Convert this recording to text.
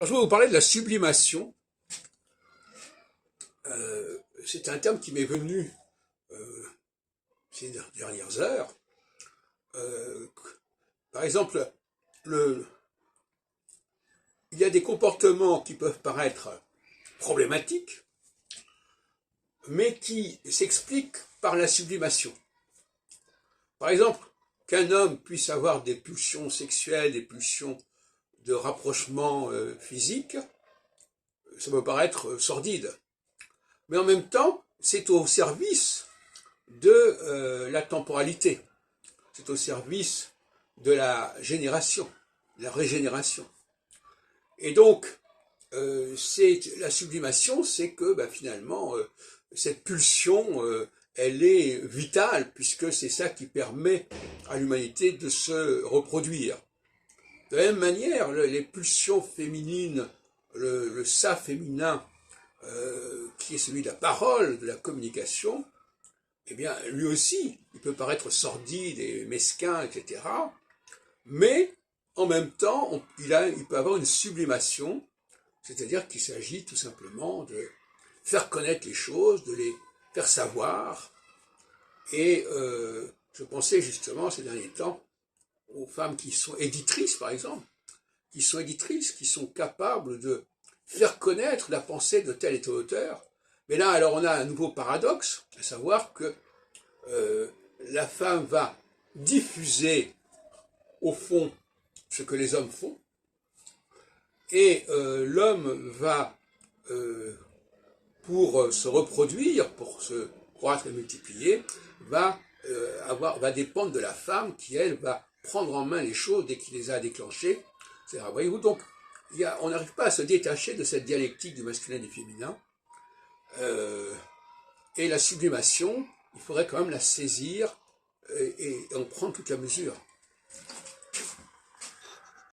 Alors, je vais vous parler de la sublimation. C'est un terme qui m'est venu euh, ces dernières heures. Euh, Par exemple, il y a des comportements qui peuvent paraître problématiques, mais qui s'expliquent par la sublimation. Par exemple, qu'un homme puisse avoir des pulsions sexuelles, des pulsions de rapprochement physique, ça peut paraître sordide. Mais en même temps, c'est au service de la temporalité. C'est au service de la génération, de la régénération. Et donc, c'est la sublimation, c'est que finalement, cette pulsion, elle est vitale, puisque c'est ça qui permet à l'humanité de se reproduire. De la même manière, les pulsions féminines, le ça féminin, qui est celui de la parole, de la communication, eh bien, lui aussi, il peut paraître sordide et mesquin, etc. Mais, en même temps, il peut avoir une sublimation, c'est-à-dire qu'il s'agit tout simplement de faire connaître les choses, de les faire savoir. Et je pensais justement ces derniers temps aux femmes qui sont éditrices, par exemple, qui sont capables de faire connaître la pensée de tel et tel auteur. Mais là, alors, on a un nouveau paradoxe, à savoir que la femme va diffuser, au fond, ce que les hommes font, et l'homme va, pour se reproduire, pour se croître et multiplier, va dépendre de la femme qui, elle, va prendre en main les choses dès qu'il les a déclenchées. Voyez-vous, donc, on n'arrive pas à se détacher de cette dialectique du masculin et du féminin. Et la sublimation, il faudrait quand même la saisir et en prendre toute la mesure.